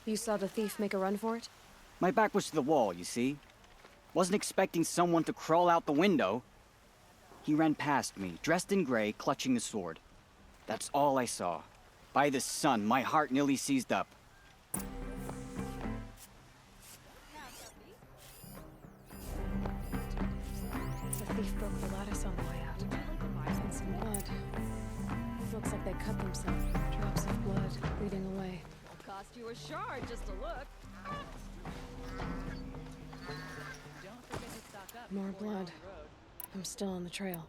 You saw the thief make a run for it? My back was to the wall, you see? Wasn't expecting someone to crawl out the window. He ran past me, dressed in gray, clutching a sword. That's all I saw. By the sun, my heart nearly seized up. The thief broke the lattice on the way out. And some blood. Looks like they cut themselves. Drops of blood bleeding away. It'll cost you a shard just to look. Don't forget to stock up. More before you're on blood. the road. I'm still on the trail.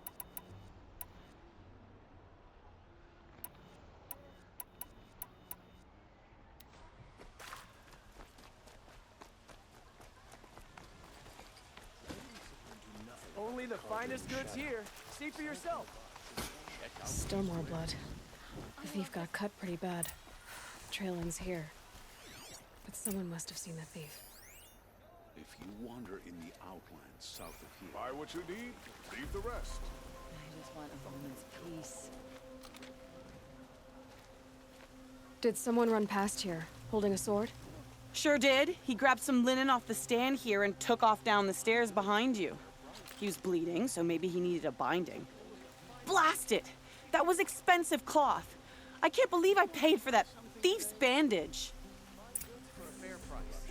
Only the finest goods here. See for yourself. Still more blood. The thief got cut pretty bad. Trail ends here. But someone must have seen the thief. If you wander in the outlands south of here, Buy what you need, leave the rest. I just want a moment's peace. Did someone run past here, holding a sword? Sure did. He grabbed some linen off the stand here and took off down the stairs behind you. He was bleeding, so maybe he needed a binding. Blast it! That was expensive cloth. I can't believe I paid for that thief's bandage. For a fair price.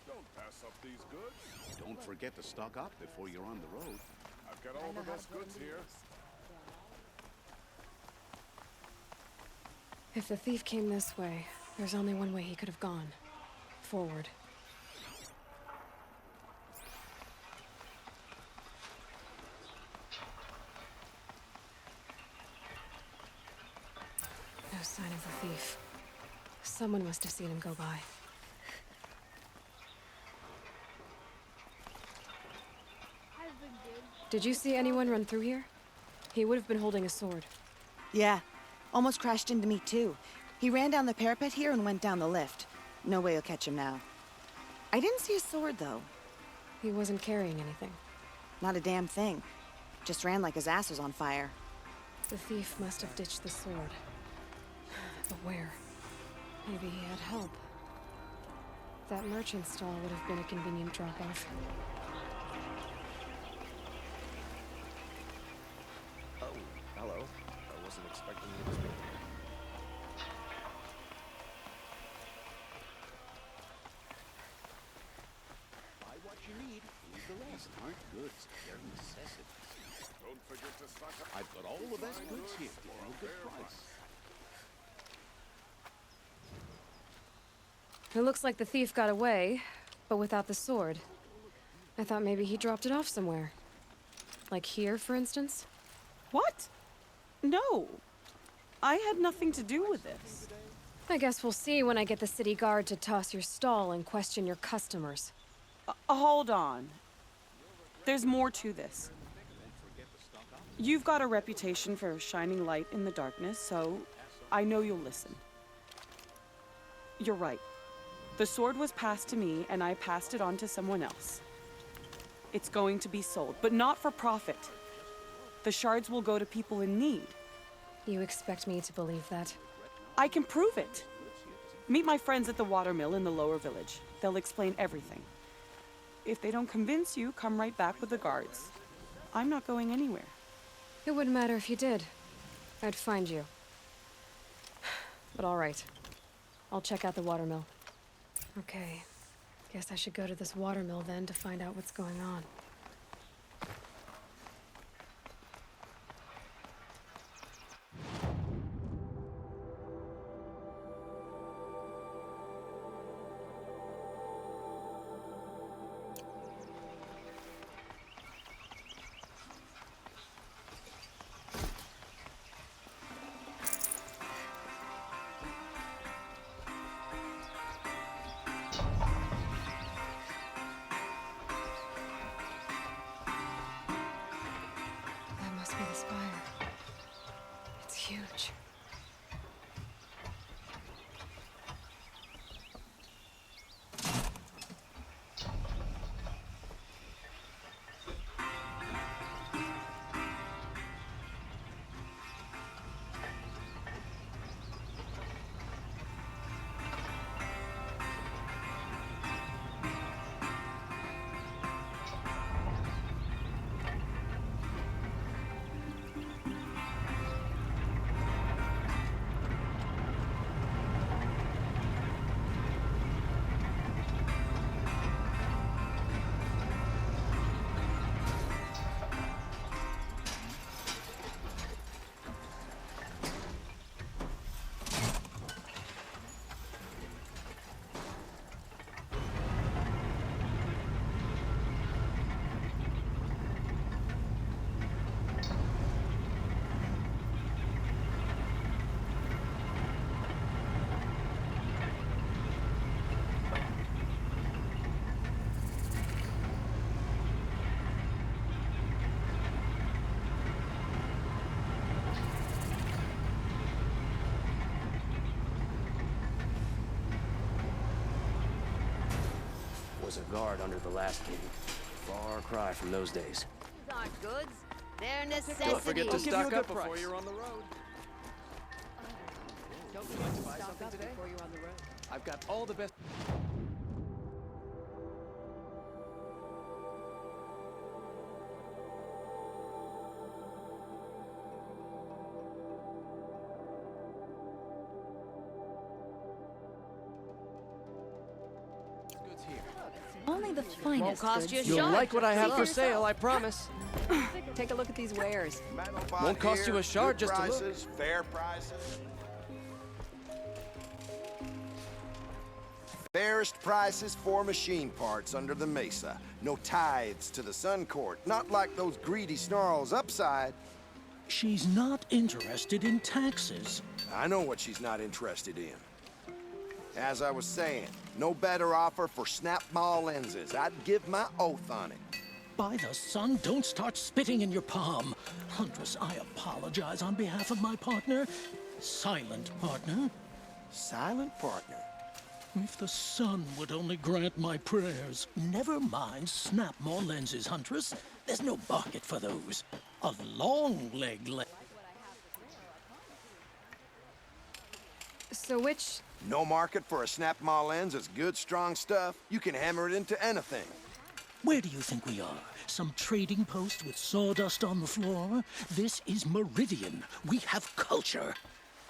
Don't pass up these goods. don't forget to stock up before you're on the road. I've got all the best goods here. If the thief came this way, there's only one way he could have gone. Forward. No sign of the thief. Someone must have seen him go by. Did you see anyone run through here? He would have been holding a sword. Yeah, almost crashed into me too. He ran down the parapet here and went down the lift. No way you'll catch him now. I didn't see a sword though. He wasn't carrying anything. Not a damn thing. Just ran like his ass was on fire. The thief must have ditched the sword. But where? Maybe he had help. That merchant stall would have been a convenient drop-off. Oh, hello. I wasn't expecting you to speak. Buy what you need, leave the rest. These aren't goods, they're necessities. Don't forget to stock up. I've got all the best goods here for a good price. It looks like the thief got away, but without the sword. I thought maybe he dropped it off somewhere. Like here, for instance? What? No. I had nothing to do with this. I guess we'll see when I get the city guard to toss your stall and question your customers. Hold on. There's more to this. You've got a reputation for shining light in the darkness, so I know you'll listen. You're right. The sword was passed to me, and I passed it on to someone else. It's going to be sold, but not for profit. The shards will go to people in need. You expect me to believe that? I can prove it. Meet my friends at the watermill in the lower village. They'll explain everything. If they don't convince you, come right back with the guards. I'm not going anywhere. It wouldn't matter if you did. I'd find you. But all right. I'll check out the watermill. Okay. Guess I should go to this watermill then to find out what's going on. That must be the spire. It's huge. was a guard under the last king. Far cry from those days. These aren't goods. They're necessities. Don't forget to stock up price. before you're on the road. Don't Would you like to forget to buy stock something up today? before you're on the road. I've got all the best. Goods here. Only the finest Won't cost you a You'll shot. like what I See have for for sale, yourself. I promise. Take a look at these wares. Won't cost you a shard just to look. prices, fair prices. Fairest prices for machine parts under the mesa. No tithes to the Sun Court, not like those greedy snarls upside. She's not interested in taxes. I know what she's not interested in. As I was saying, no better offer for snap mall lenses. I'd give my oath on it. By the sun, don't start spitting in your palm. Huntress, I apologize on behalf of my partner. Silent partner. Silent partner. If the sun would only grant my prayers. Never mind snap more lenses, Huntress. There's no market for those. A long leg lens. So which... No market for a snap mall lens is good, strong stuff. You can hammer it into anything. Where do you think we are? Some trading post with sawdust on the floor? This is Meridian. We have culture.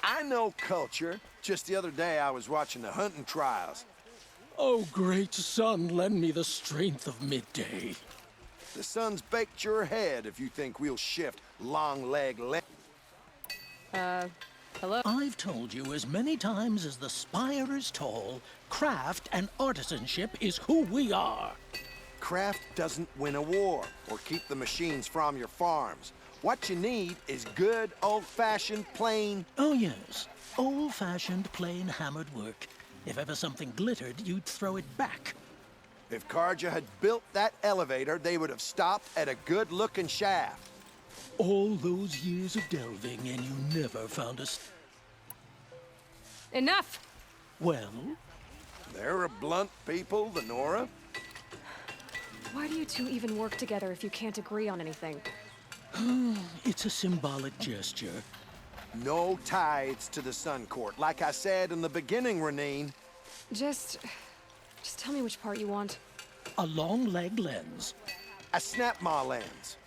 I know culture. Just the other day I was watching the hunting trials. Oh, great sun, lend me the strength of midday. The sun's baked your head if you think we'll shift long leg Hello? I've told you as many times as the spire is tall, craft and artisanship is who we are. Craft doesn't win a war or keep the machines from your farms. What you need is good, old-fashioned, plain... Oh, yes. Old-fashioned, plain hammered work. If ever something glittered, you'd throw it back. If Karja had built that elevator, they would have stopped at a good-looking shaft. All those years of delving, and you never found us. Enough! Well, They're a blunt people, the Nora. Why do you two even work together if you can't agree on anything? it's a symbolic gesture. No tithes to the Sun Court. Like I said in the beginning, Renine. Just tell me which part you want. A long leg lens. A snap ma lens.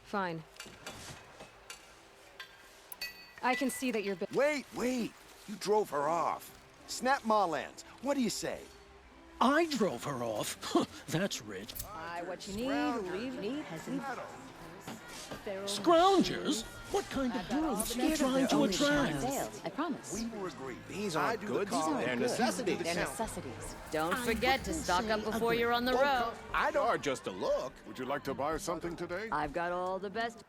Fine. I can see that you're... Wait. You drove her off. Snap ma lens. What do you say? I drove her off. That's rich. Buy what you need, leave need. Scroungers? What kind of girls are you trying to attract? Sales, I promise. We were agreed. These I aren't do the goods, calling. they're necessities. They're necessities. Don't forget to stock up before you're on the Won't road. cost- I don't. Or just a look. Would you like to buy something today? I've got all the best.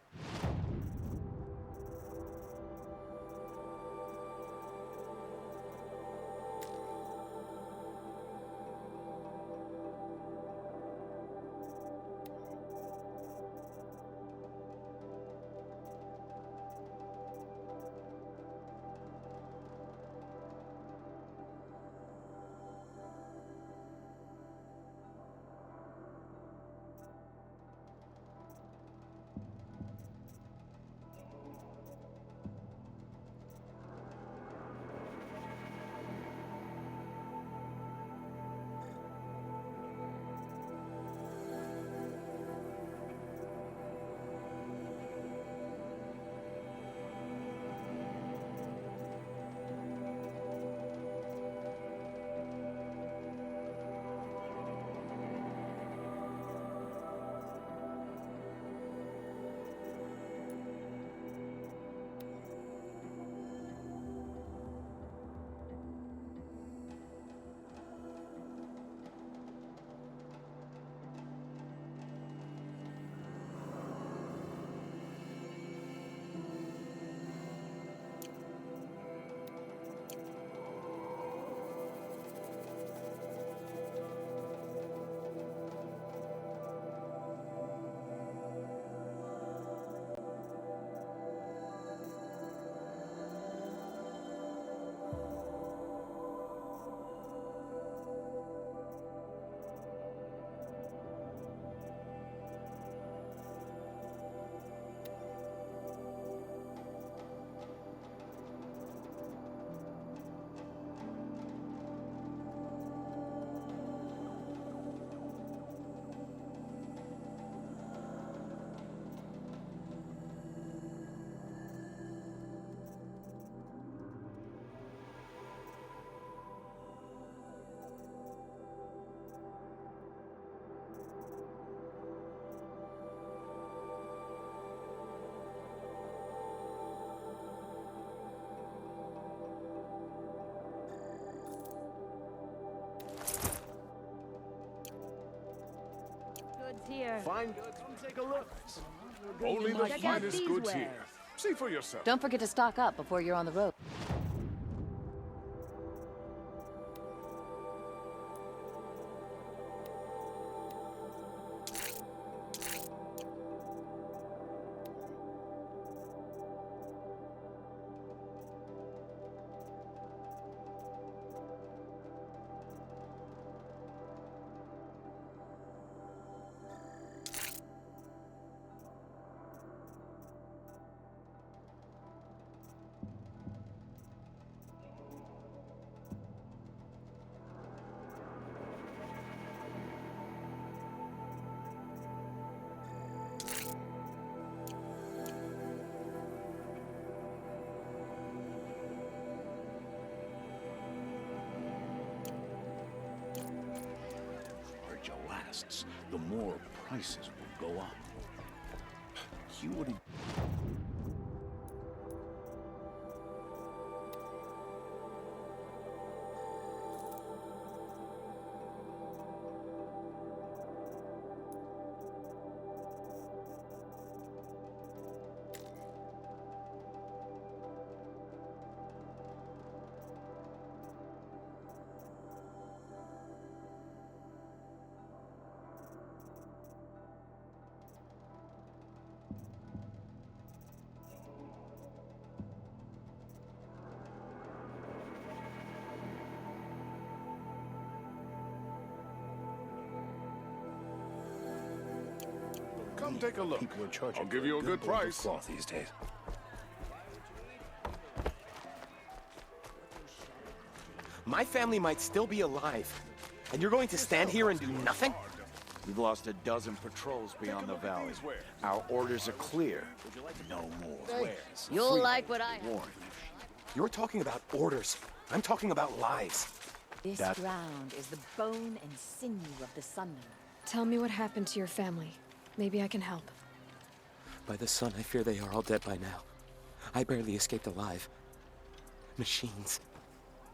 goods here. Fine goods. Come take a look. Only the Check out finest these goods wares. here. See for yourself. Don't forget to stock up before you're on the road. Larger lasts, the more prices will go up. You wouldn't. Come take a look. People are charging I'll give for you a good bolt of price. cloth these days. My family might still be alive, and you're going to stand here and do nothing? We've lost a dozen patrols beyond the valley. Our orders are clear. No more wares. You'll like what I have. Warren. You're talking about orders. I'm talking about lives. This ground is the bone and sinew of the Sun. Tell me what happened to your family. Maybe I can help. By the sun, I fear they are all dead by now. I barely escaped alive. Machines.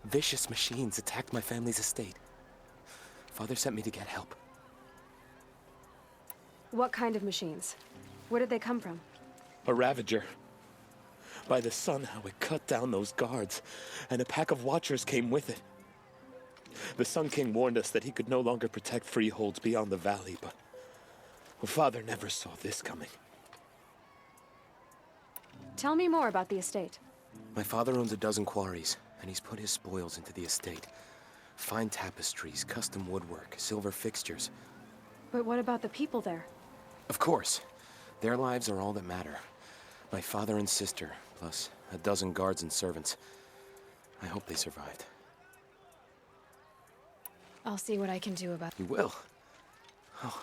Vicious machines attacked my family's estate. Father sent me to get help. What kind of machines? Where did they come from? A Ravager. By the sun, how it cut down those guards, and a pack of watchers came with it. The Sun King warned us that he could no longer protect freeholds beyond the valley, but Father never saw this coming. Tell me more about the estate. My father owns a dozen quarries, and he's put his spoils into the estate. Fine tapestries, custom woodwork, silver fixtures. But what about the people there? Of course. Their lives are all that matter. My father and sister, plus a dozen guards and servants. I hope they survived. I'll see what I can do about it. You will? Oh.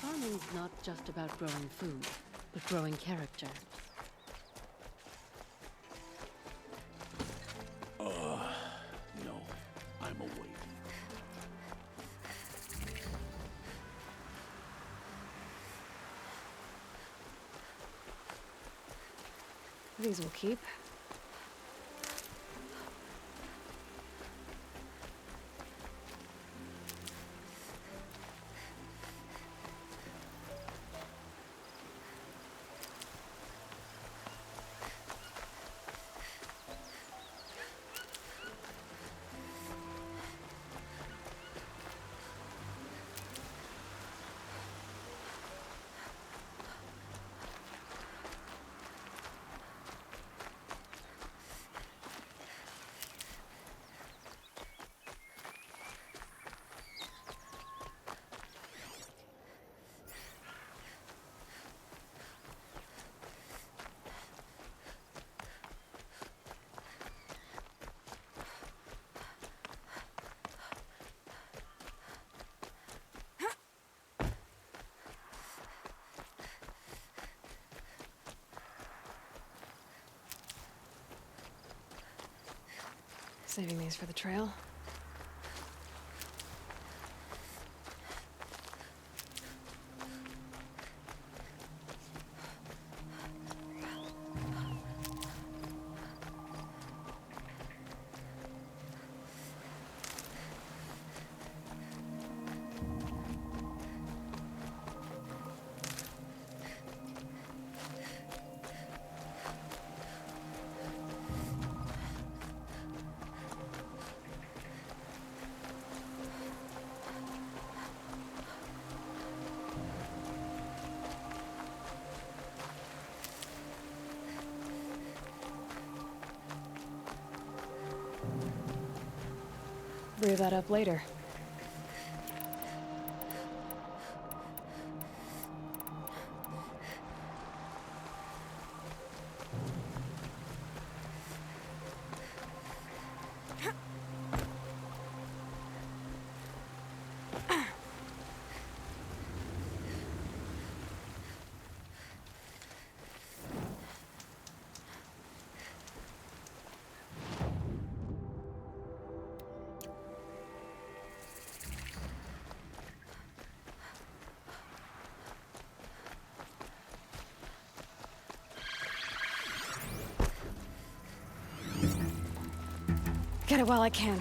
Farming's not just about growing food, but growing character. No, I'm awake. These will keep. Saving these for the trail. Brew that up later. Get it while I can.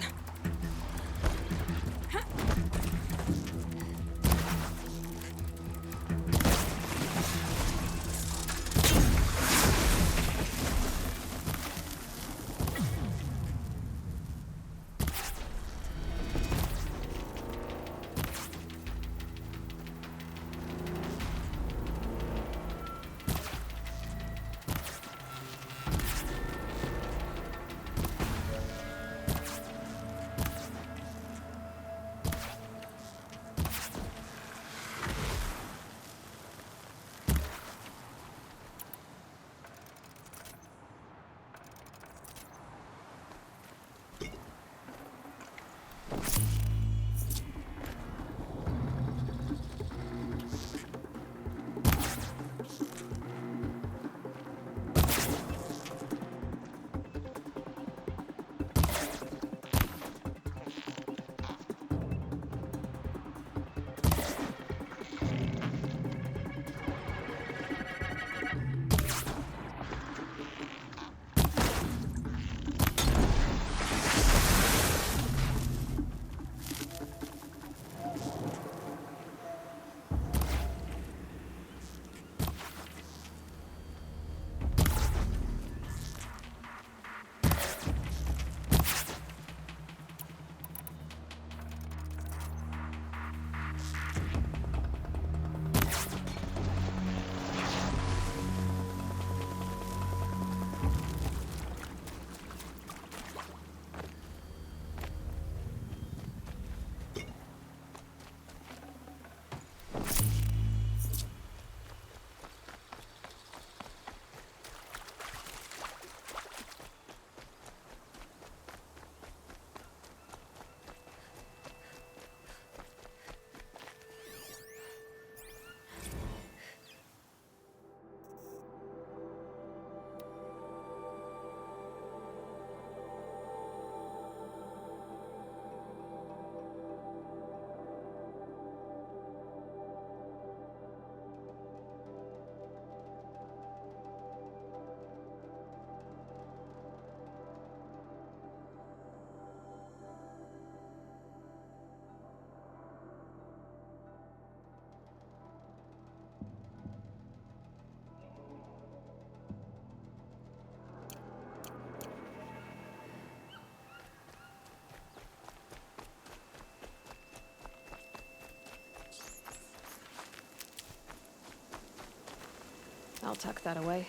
I'll tuck that away.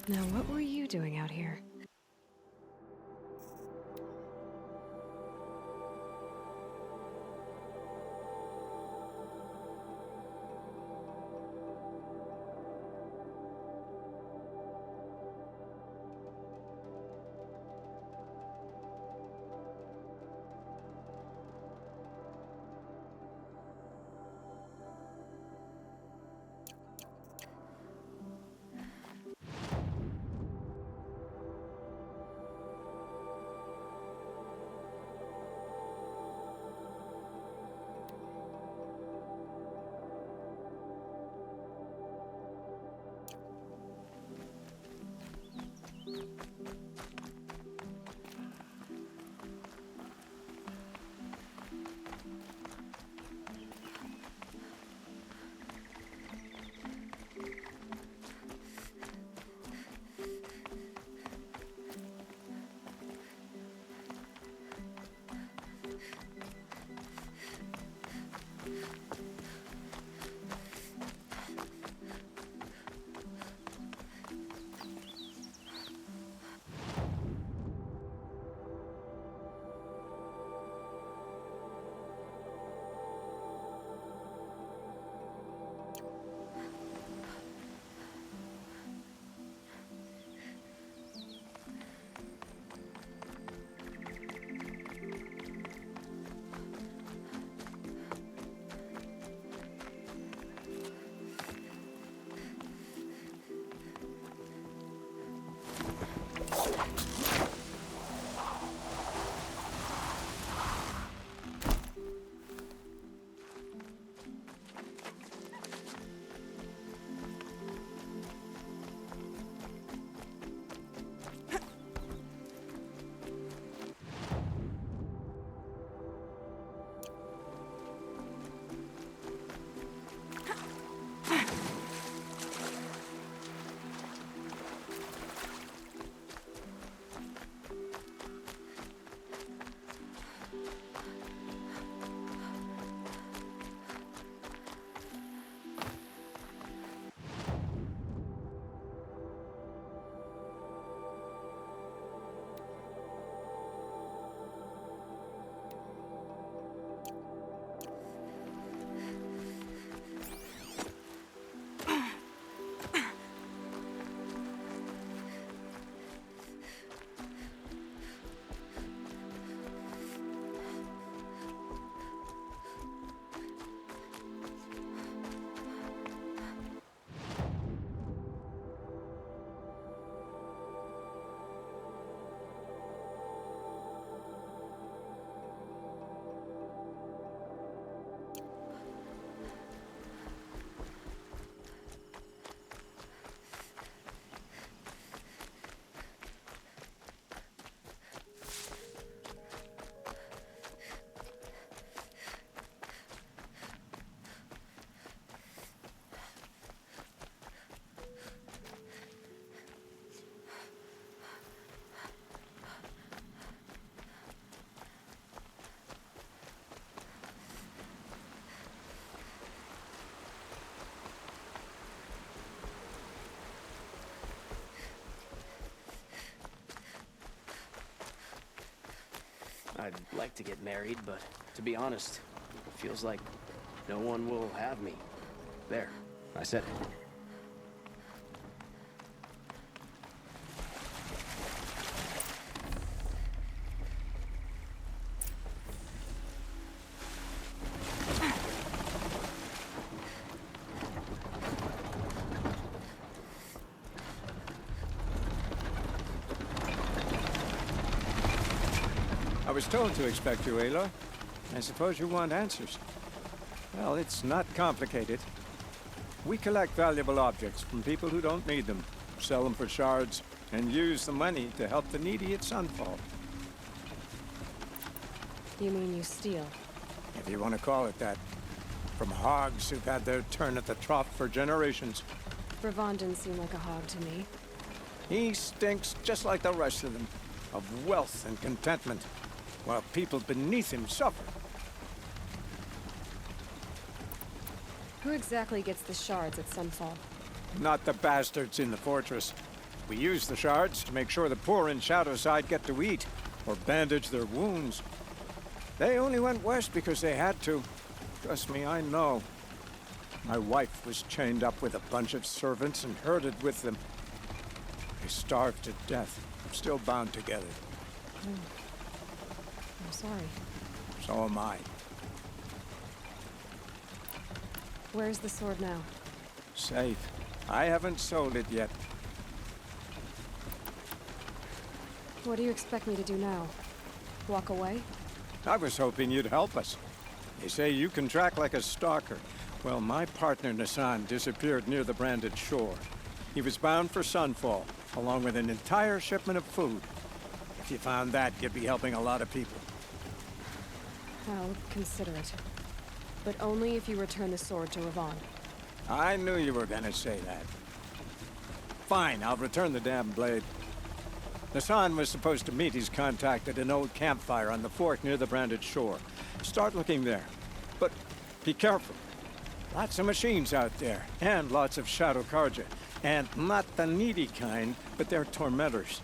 Now, what were you doing out here? I'd like to get married, but to be honest, it feels like no one will have me. There, I said it. I was told to expect you, Aloy. I suppose you want answers. Well, it's not complicated. We collect valuable objects from people who don't need them, sell them for shards, and use the money to help the needy at Sunfall. You mean you steal? If you want to call it that. From hogs who've had their turn at the trough for generations. Bravon didn't seem like a hog to me. He stinks just like the rest of them, of wealth and contentment, while people beneath him suffer. Who exactly gets the shards at Sunfall? Not the bastards in the fortress. We use the shards to make sure the poor in Shadowside get to eat, or bandage their wounds. They only went west because they had to. Trust me, I know. My wife was chained up with a bunch of servants and herded with them. They starved to death, still bound together. I'm sorry. So am I. Where's the sword now? Safe. I haven't sold it yet. What do you expect me to do now? Walk away? I was hoping you'd help us. They say you can track like a stalker. Well, my partner, Nassan, disappeared near the branded shore. He was bound for Sunfall, along with an entire shipment of food. If you found that, you'd be helping a lot of people. I'll consider it. But only if you return the sword to Ravon. I knew you were gonna say that. Fine, I'll return the damn blade. Nassan was supposed to meet his contact at an old campfire on the fork near the branded shore. Start looking there. But be careful. Lots of machines out there, and lots of Shadow Karja. And not the needy kind, but they're tormentors.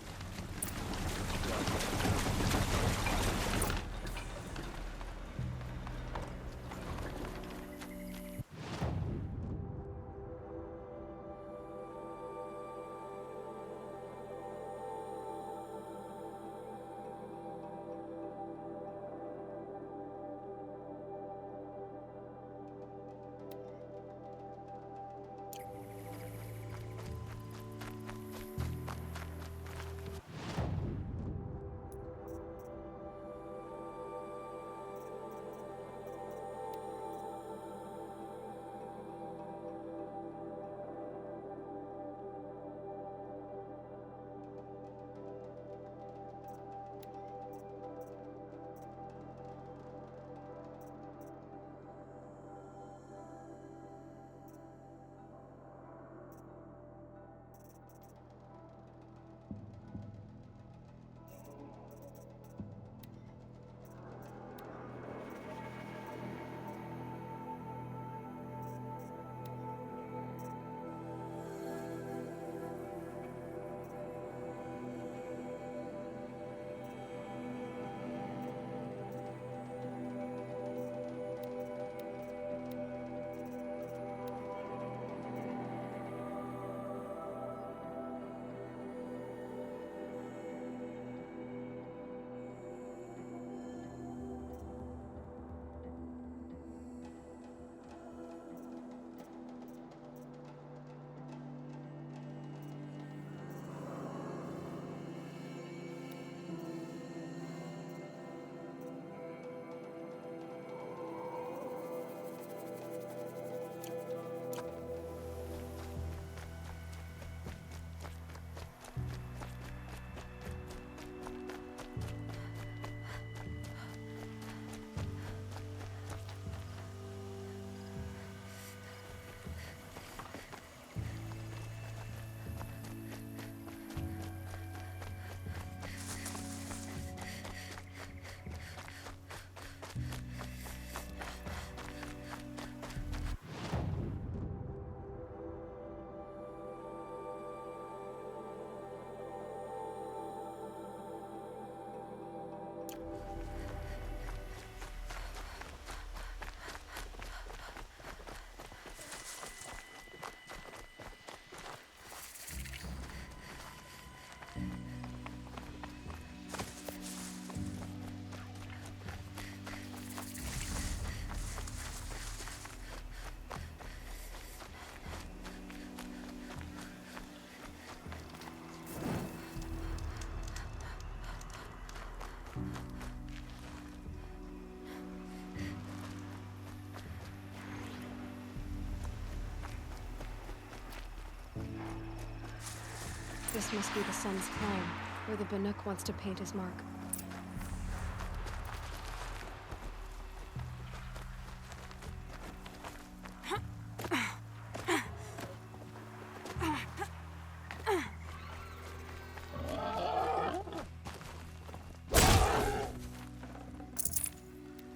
This must be the sun's climb, where the Banuk wants to paint his mark.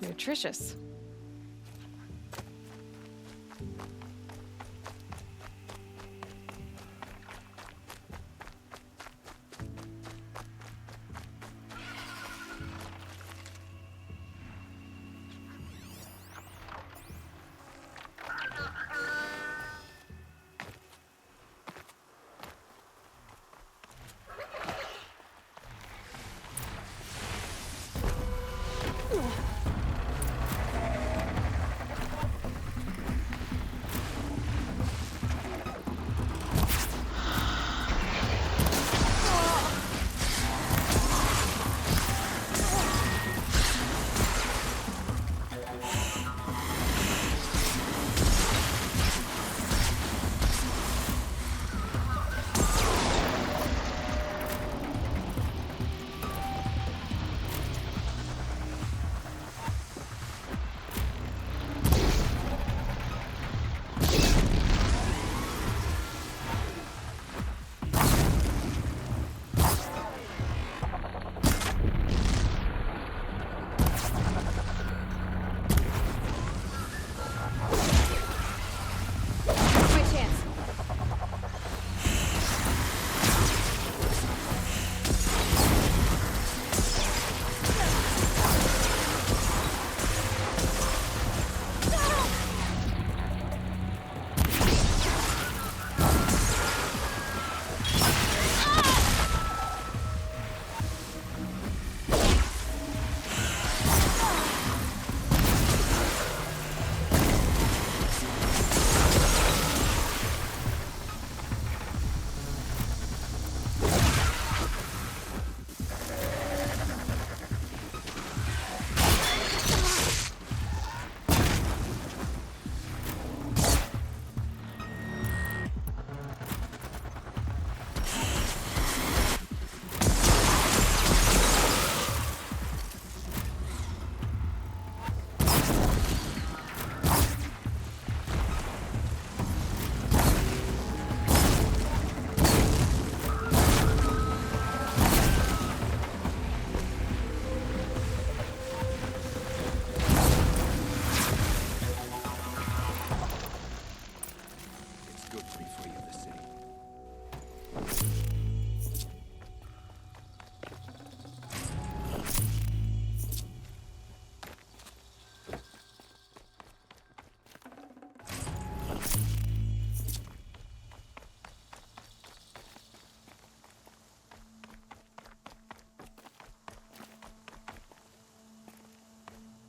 Nutritious.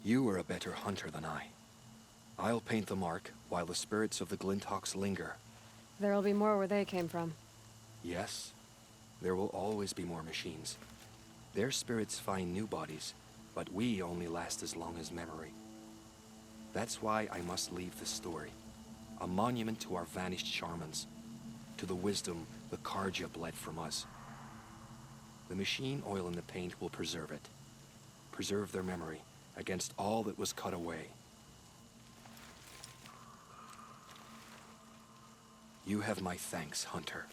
You are a better hunter than I. I'll paint the mark while the spirits of the Glinthawks linger. There'll be more where they came from. Yes, there will always be more machines. Their spirits find new bodies, but we only last as long as memory. That's why I must leave this story. A monument to our vanished shamans, to the wisdom the Karja bled from us. The machine oil in the paint will preserve it. Preserve their memory against all that was cut away. You have my thanks, Hunter.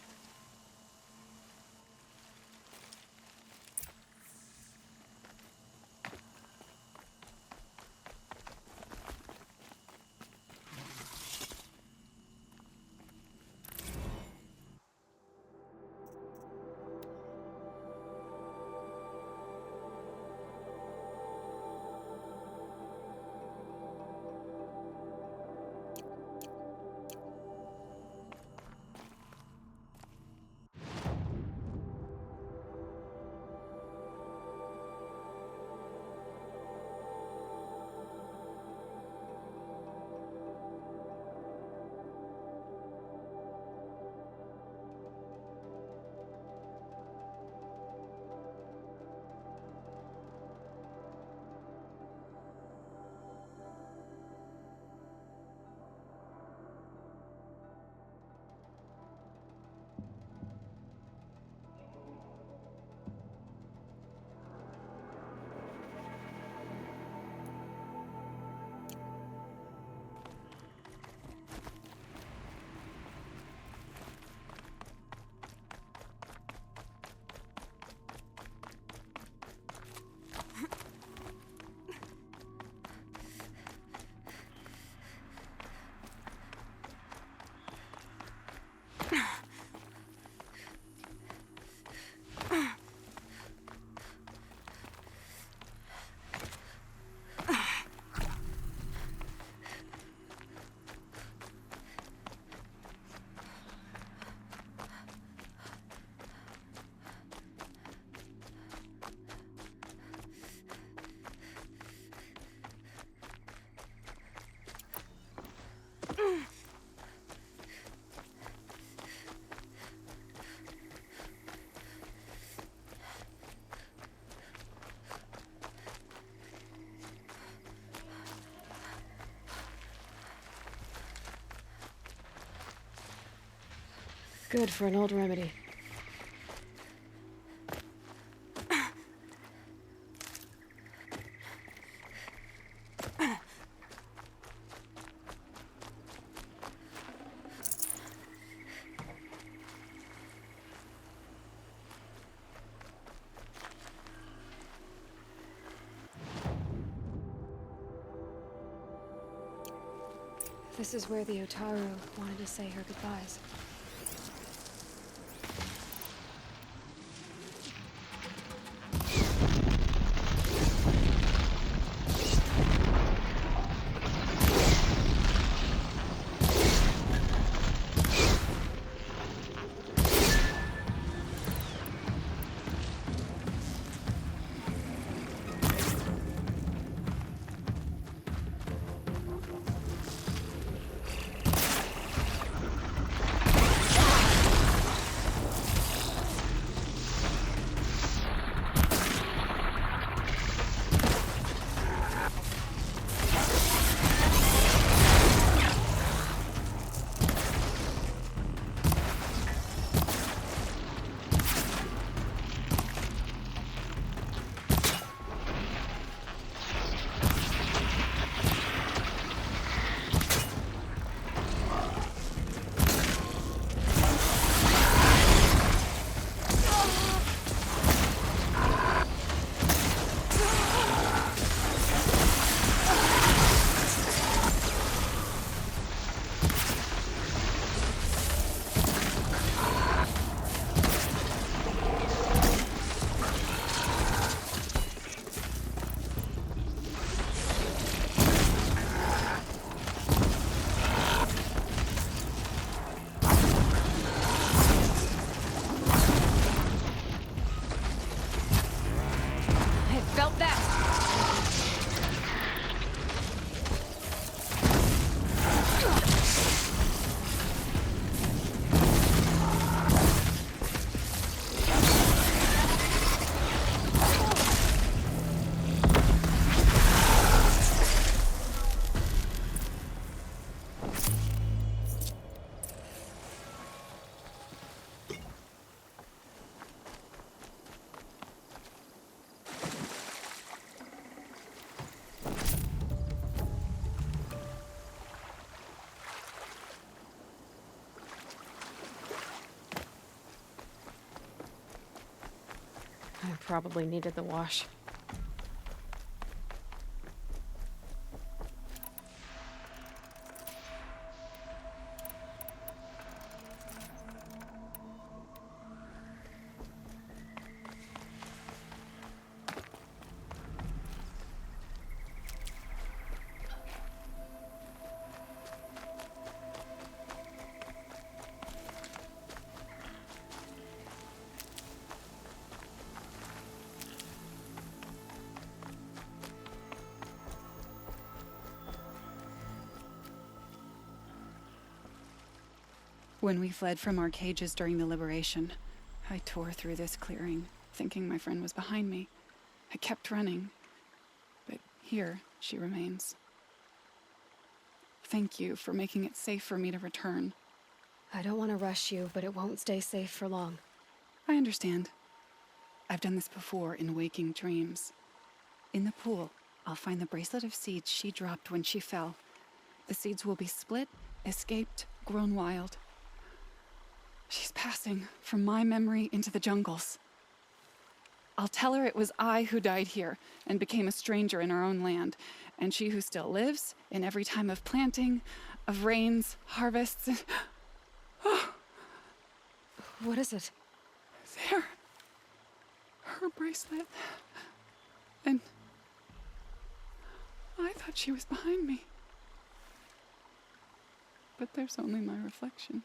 Good for an old remedy. This is where the Otaru wanted to say her goodbyes. I probably needed the wash. When we fled from our cages during the liberation, I tore through this clearing, thinking my friend was behind me. I kept running, but here she remains. Thank you for making it safe for me to return. I don't want to rush you, but it won't stay safe for long. I understand. I've done this before in waking dreams. In the pool, I'll find the bracelet of seeds she dropped when she fell. The seeds will be split, escaped, grown wild. She's passing from my memory into the jungles. I'll tell her it was I who died here and became a stranger in our own land, and she who still lives in every time of planting, of rains, harvests, and... What is it? There. Her bracelet. And I thought she was behind me. But there's only my reflection.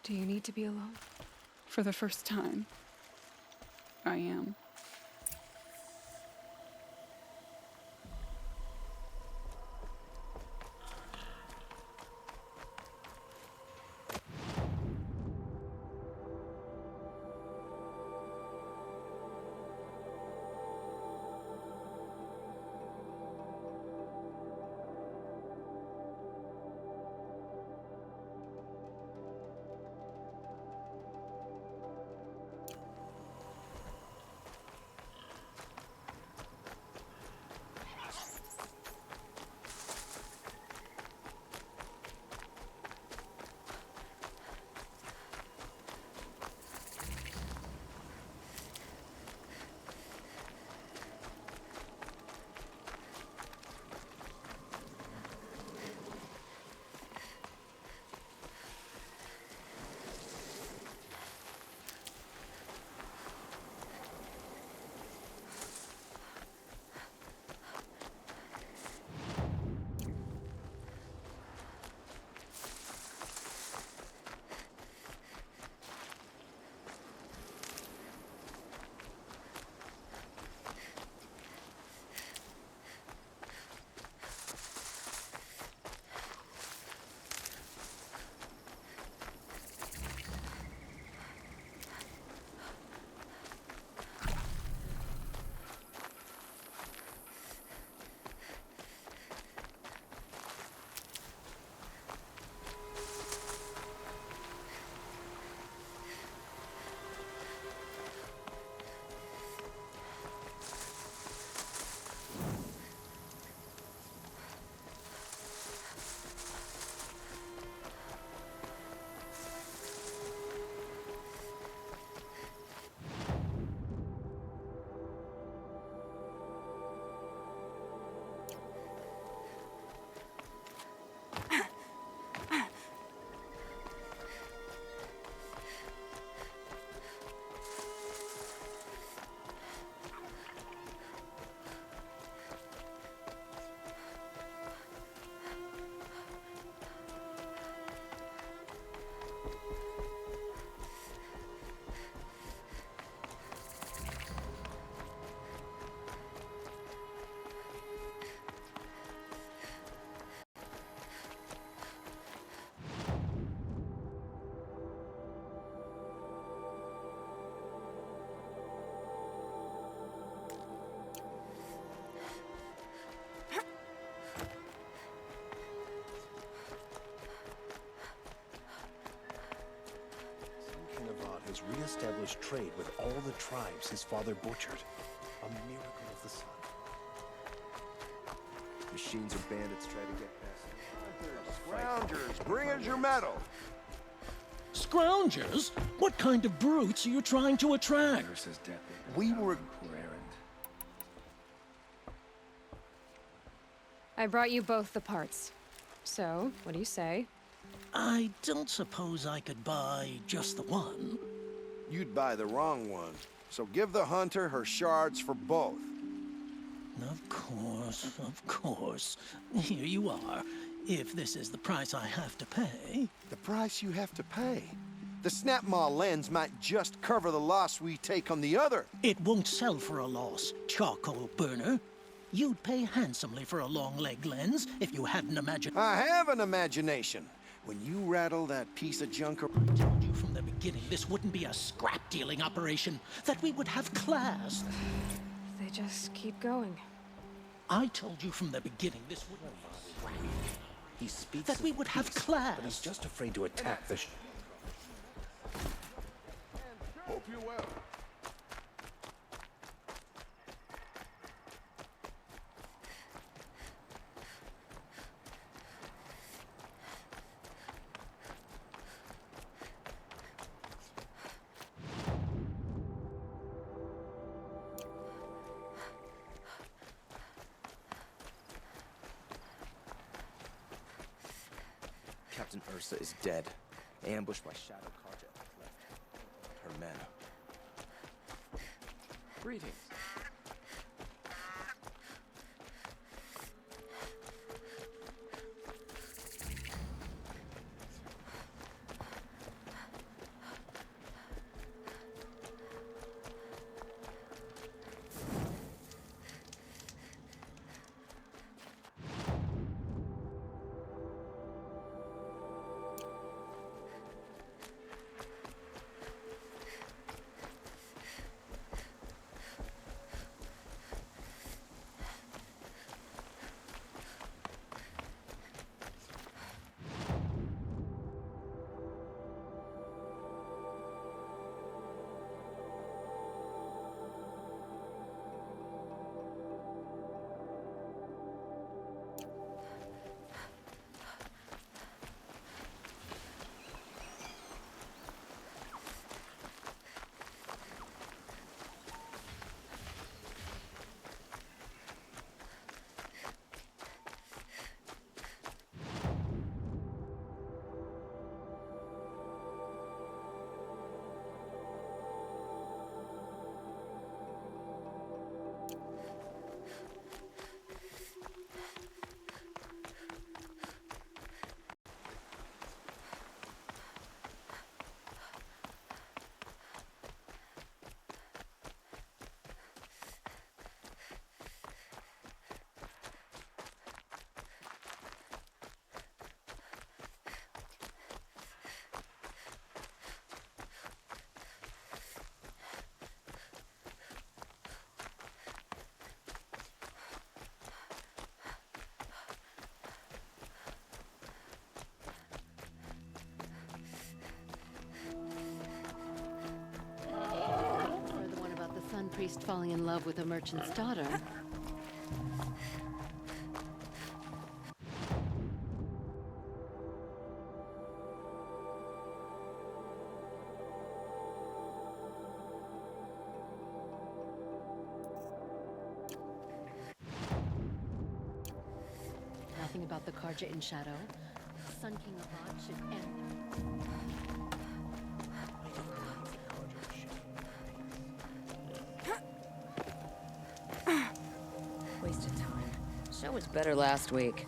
Do you need to be alone? For the first time, I am. Has re-established trade with all the tribes his father butchered. A miracle of the sun. Machines or bandits try to get past. Scroungers, bring us your metal. Scroungers? What kind of brutes are you trying to attract? We were... I brought you both the parts. So, what do you say? I don't suppose I could buy just the one. You'd buy the wrong one. So give the hunter her shards for both. Of course, of course. Here you are. If this is the price I have to pay... The price you have to pay? The snap maw lens might just cover the loss we take on the other. It won't sell for a loss, charcoal burner. You'd pay handsomely for a long leg lens if you had an I have an imagination. When you rattle that piece of junk... I told you from the beginning this wouldn't be a scrap-dealing operation, that we would have class. They just keep going. I told you from the beginning this wouldn't be a scrap. He speaks that we would have class. But he's just afraid to attack the... Hope you're well. Captain Ursa is dead, ambushed by Shadow Carja at the left. Her men. Greetings. Priest falling in love with a merchant's daughter. Nothing about the Carja in shadow. Sun King Abad should end. Wasted time. Show was better last week.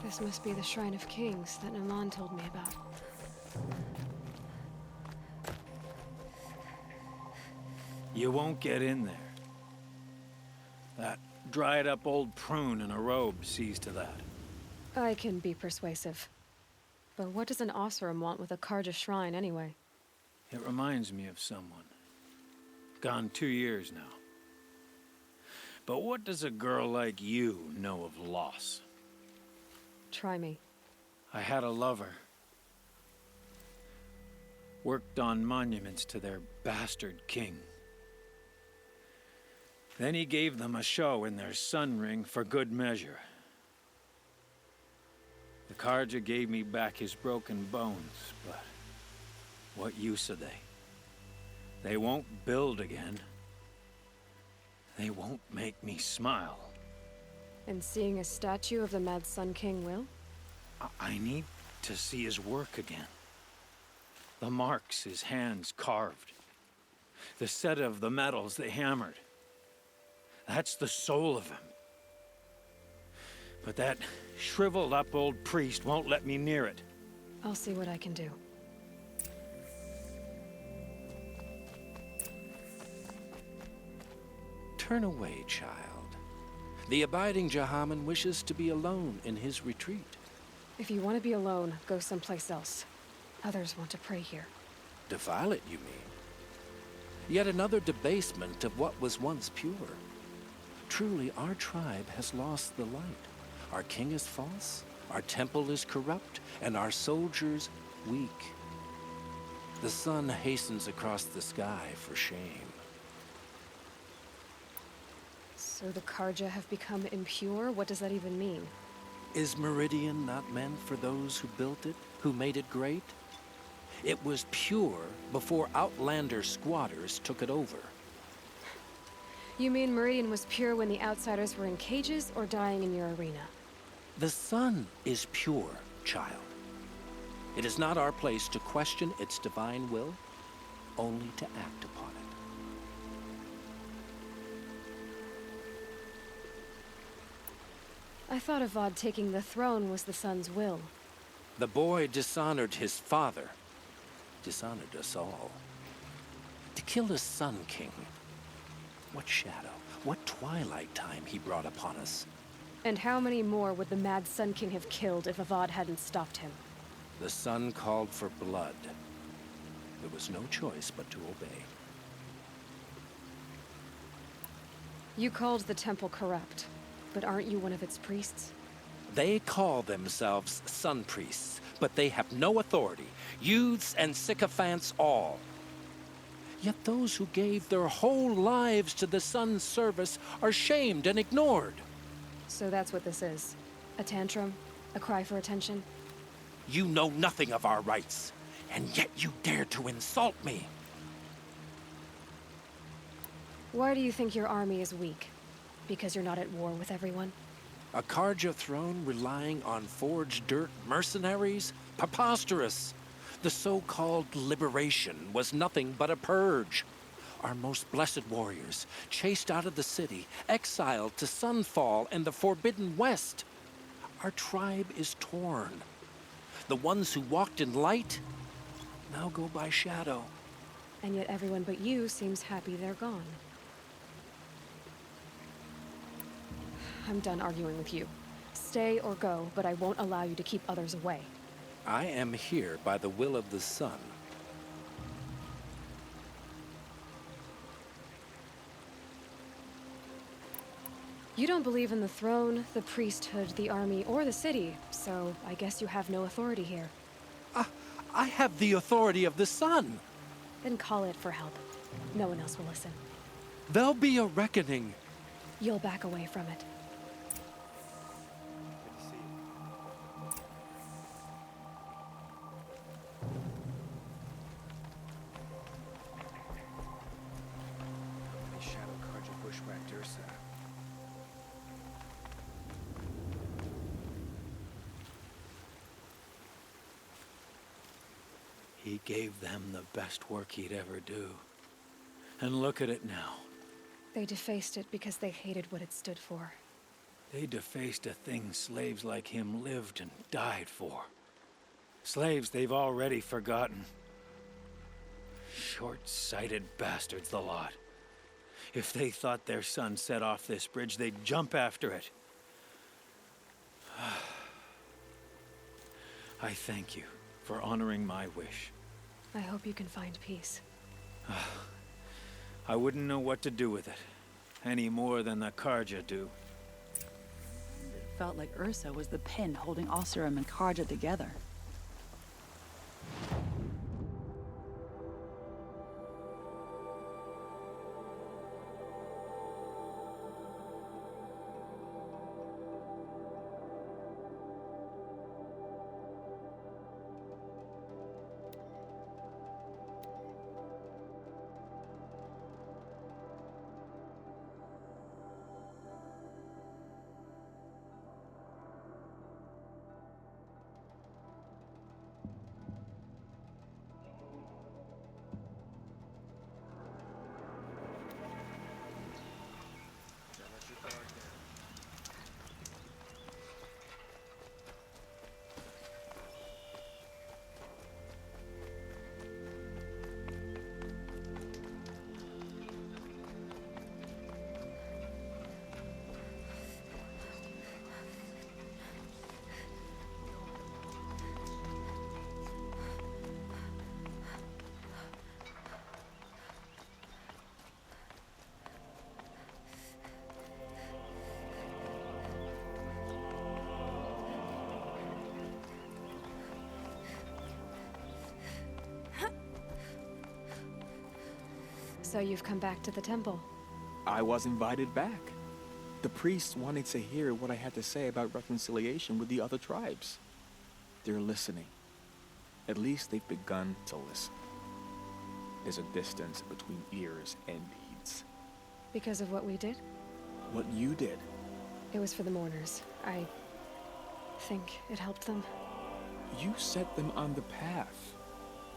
This must be the Shrine of Kings that Naman told me about. You won't get in there. That dried-up old prune in a robe sees to that. I can be persuasive. But what does an Oseram want with a Carja shrine, anyway? It reminds me of someone. Gone 2 years now. But what does a girl like you know of loss? Try me. I had a lover. Worked on monuments to their bastard king. Then he gave them a show in their sun ring for good measure. The Karja gave me back his broken bones, but what use are they? They won't build again. They won't make me smile. And seeing a statue of the Mad Sun King will? I need to see his work again. The marks his hands carved. The set of the metals they hammered. That's the soul of him. But that shriveled up old priest won't let me near it. I'll see what I can do. Turn away, child. The abiding Jahaman wishes to be alone in his retreat. If you want to be alone, go someplace else. Others want to pray here. Defile it, you mean? Yet another debasement of what was once pure. Truly, our tribe has lost the light. Our king is false, our temple is corrupt, and our soldiers weak. The sun hastens across the sky for shame. So the Karja have become impure? What does that even mean? Is Meridian not meant for those who built it, who made it great? It was pure before outlander squatters took it over. You mean Meridian was pure when the outsiders were in cages or dying in your arena? The sun is pure, child. It is not our place to question its divine will, only to act upon it. I thought Avad taking the throne was the sun's will. The boy dishonored his father, dishonored us all. To kill his sun king. What shadow, what twilight time he brought upon us. And how many more would the Mad Sun King have killed if Avad hadn't stopped him? The sun called for blood. There was no choice but to obey. You called the temple corrupt, but aren't you one of its priests? They call themselves sun priests, but they have no authority. Youths and sycophants all. Yet those who gave their whole lives to the sun's service are shamed and ignored. So that's what this is. A tantrum? A cry for attention? You know nothing of our rights, and yet you dare to insult me. Why do you think your army is weak? Because you're not at war with everyone? A Karja throne relying on forged dirt mercenaries? Preposterous! The so-called liberation was nothing but a purge. Our most blessed warriors, chased out of the city, exiled to Sunfall and the Forbidden West. Our tribe is torn. The ones who walked in light now go by shadow. And yet everyone but you seems happy they're gone. I'm done arguing with you. Stay or go, but I won't allow you to keep others away. I am here by the will of the sun. You don't believe in the throne, the priesthood, the army, or the city, so I guess you have no authority here. I have the authority of the sun. Then call it for help. No one else will listen. There'll be a reckoning. You'll back away from it. Shadow Karja bushwhacked Ursa. He gave them the best work he'd ever do. And look at it now. They defaced it because they hated what it stood for. They defaced a thing slaves like him lived and died for. Slaves they've already forgotten. Short-sighted bastards, the lot. If they thought their son set off this bridge, they'd jump after it. I thank you for honoring my wish. I hope you can find peace. I wouldn't know what to do with it, any more than the Karja do. It felt like Ursa was the pin holding Oseram and Karja together. So you've come back to the temple. I was invited back. The priests wanted to hear what I had to say about reconciliation with the other tribes. They're listening. At least they've begun to listen. There's a distance between ears and deeds. Because of what we did? What you did. It was for the mourners. I think it helped them. You set them on the path.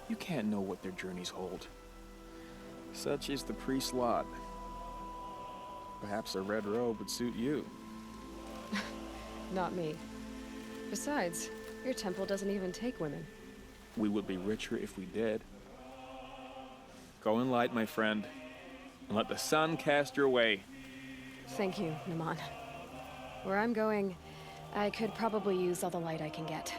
You can't know what their journeys hold. Such is the priest's lot. Perhaps a red robe would suit you. Not me. Besides, your temple doesn't even take women. We would be richer if we did. Go in light, my friend, and let the sun cast your way. Thank you, Naman. Where I'm going, I could probably use all the light I can get.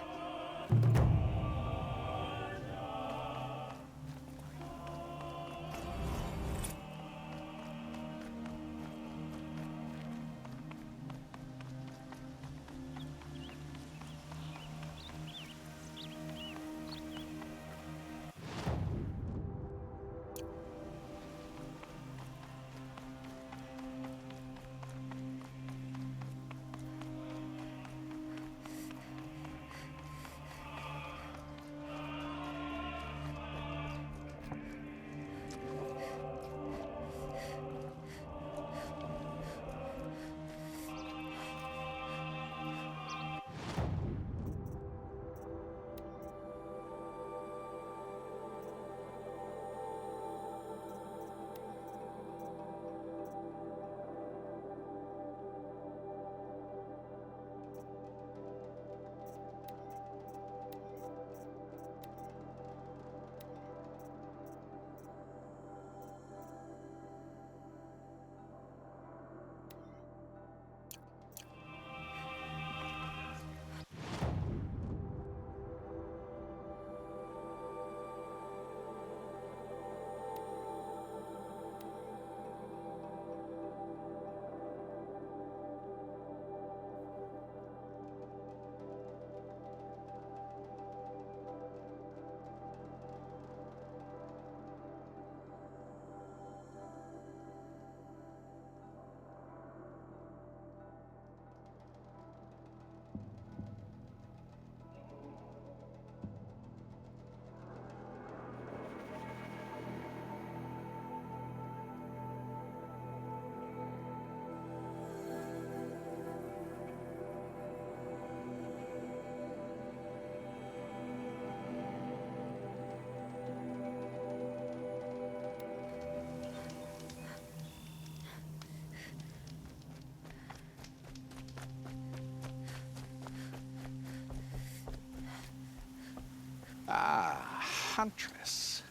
Ah, Huntress.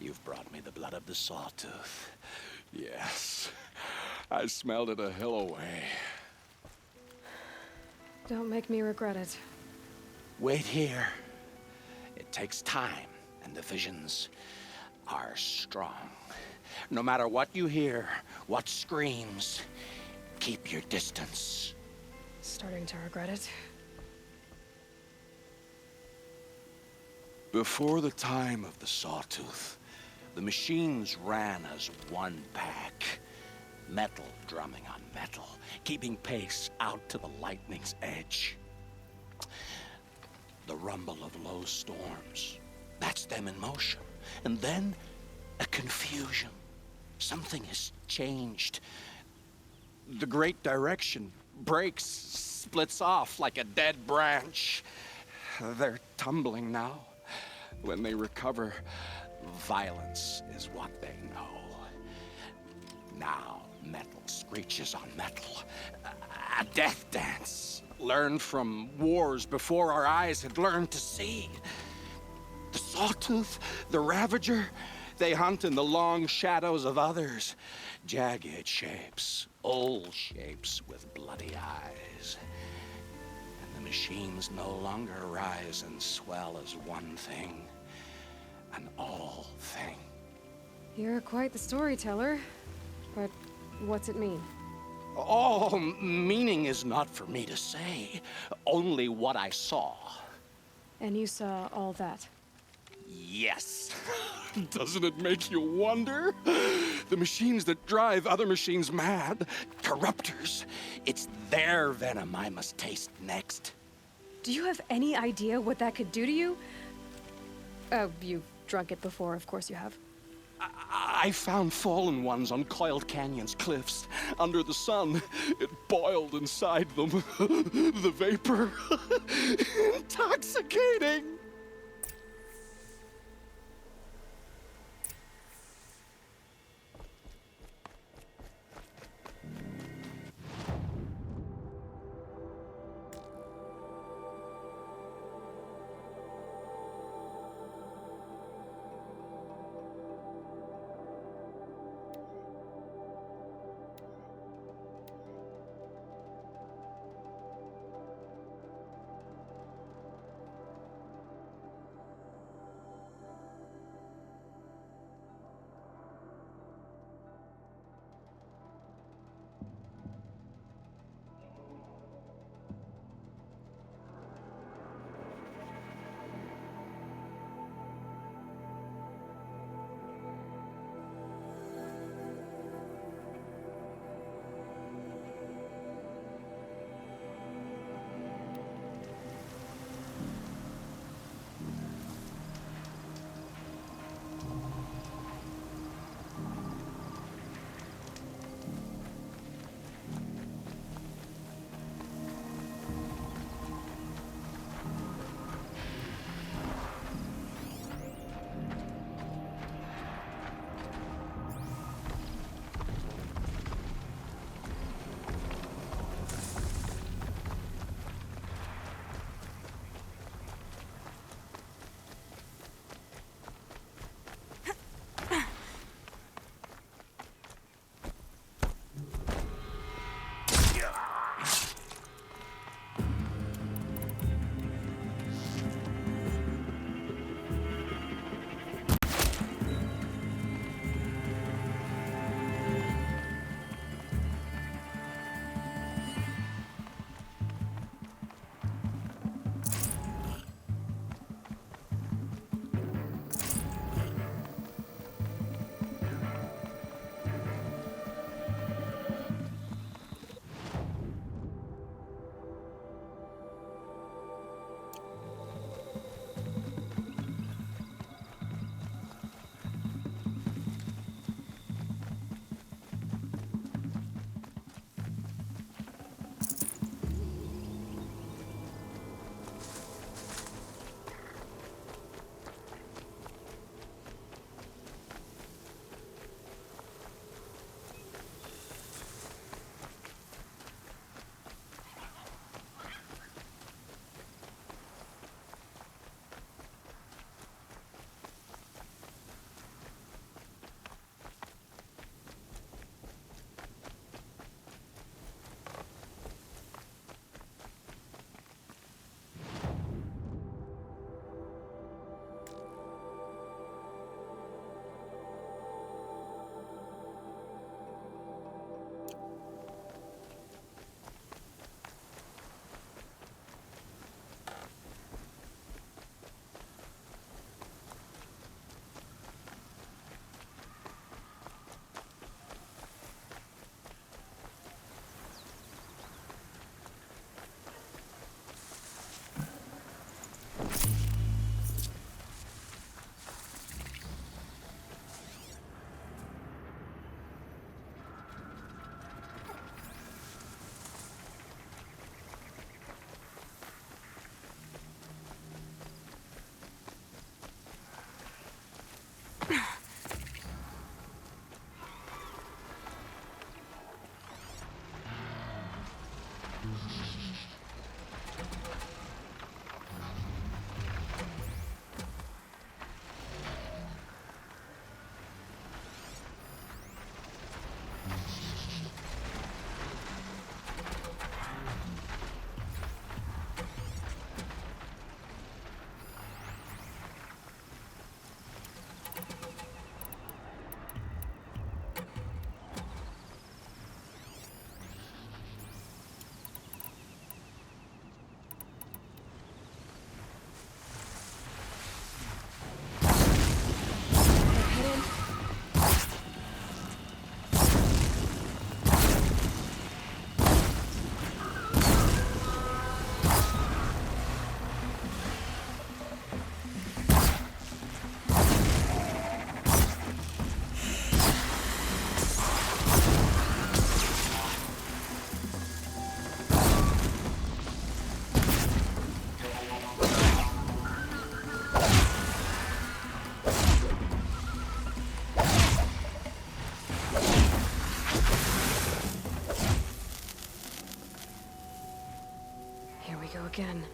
You've brought me the blood of the sawtooth. Yes. I smelled it a hill away. Don't make me regret it. Wait here. It takes time and the visions are strong. No matter what you hear, what screams, keep your distance. Starting to regret it. Before the time of the Sawtooth, the machines ran as one pack. Metal drumming on metal, keeping pace out to the lightning's edge. The rumble of low storms, that's them in motion. And then, a confusion. Something has changed. The great direction breaks, splits off like a dead branch. They're tumbling now. When they recover, violence is what they know. Now, metal screeches on metal. A death dance, learned from wars before our eyes had learned to see. The Sawtooth, the Ravager, they hunt in the long shadows of others. Jagged shapes, old shapes with bloody eyes. And the machines no longer rise and swell as one thing, an all thing. You're quite the storyteller. But what's it mean? Oh, meaning is not for me to say, only what I saw. And you saw all that? Yes. Doesn't it make you wonder? The machines that drive other machines mad, corruptors, it's their venom I must taste next. Do you have any idea what that could do to you? Oh, you've drunk it before, of course you have. I found fallen ones on Coiled Canyon's cliffs. Under the sun, it boiled inside them. The vapor. Intoxicating. go again.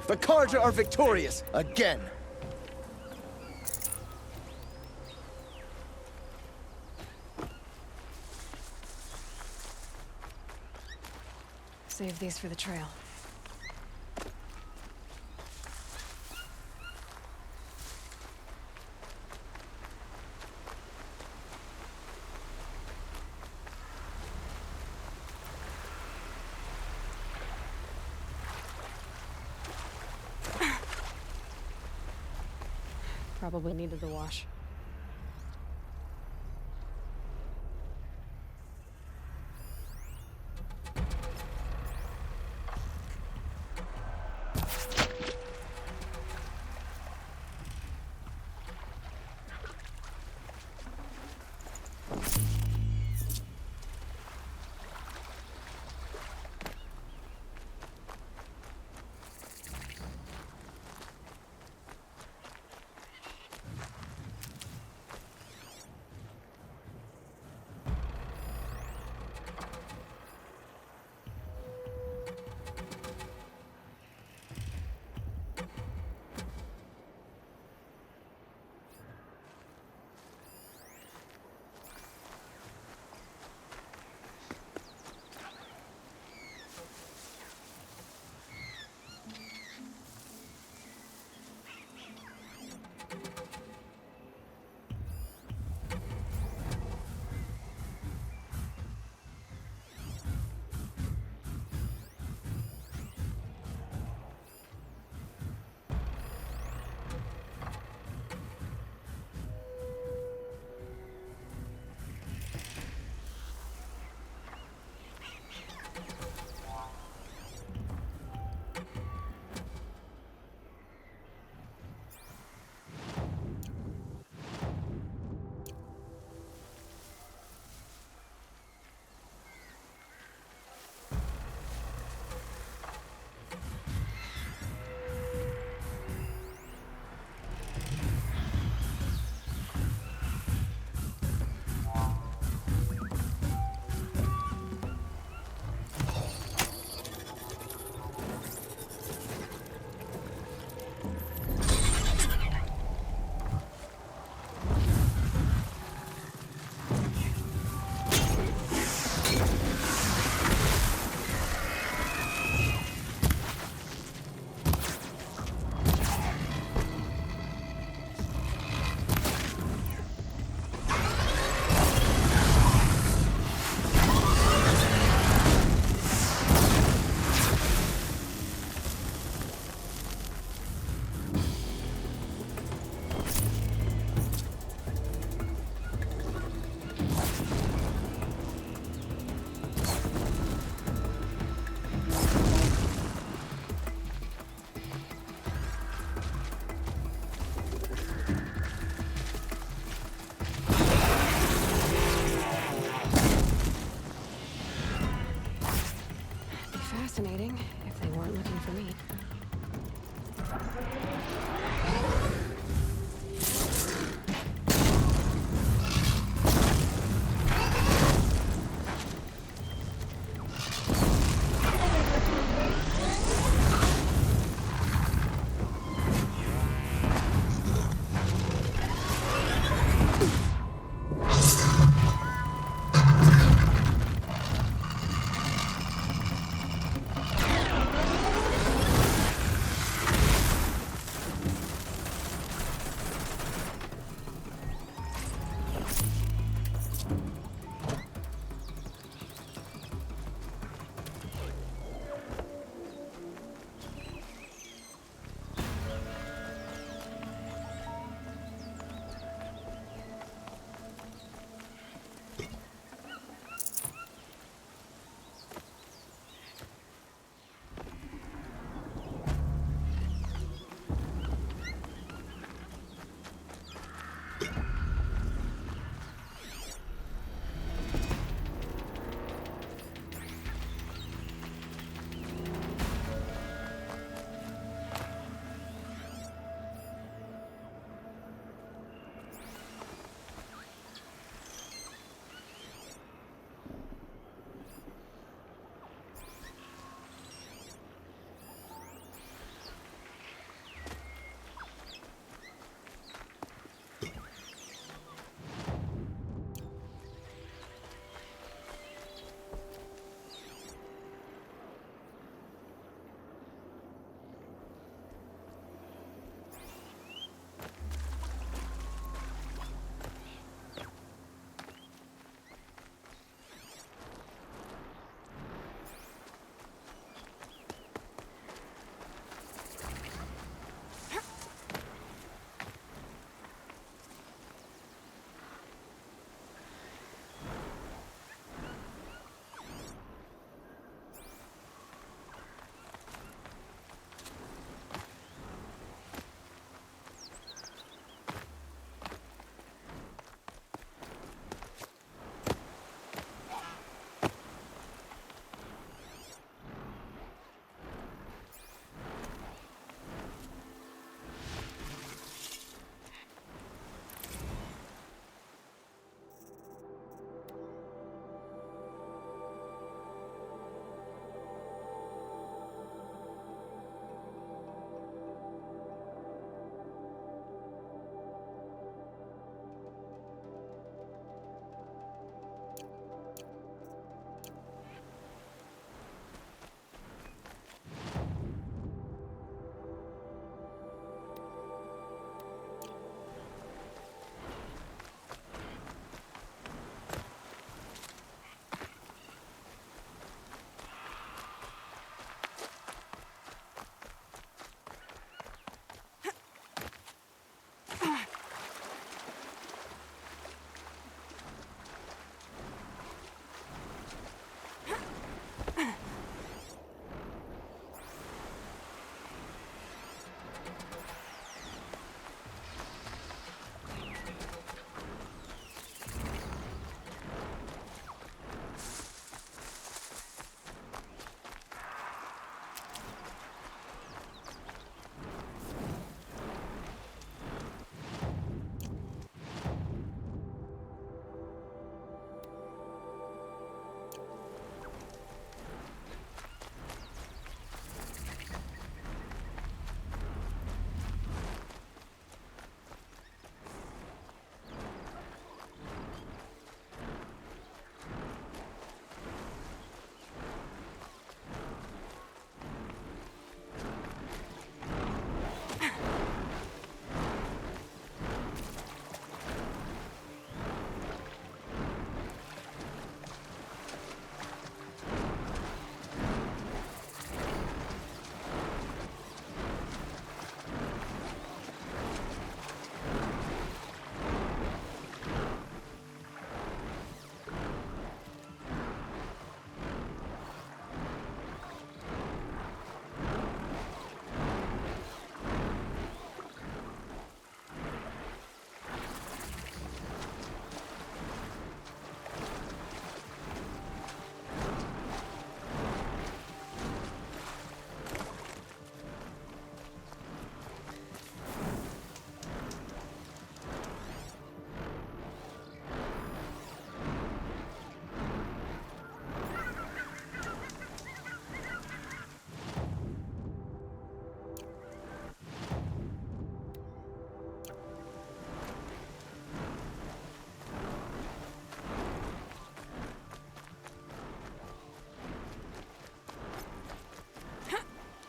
The Karja are victorious, again. Save these for the trail. Probably needed the wash.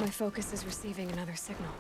My focus is receiving another signal.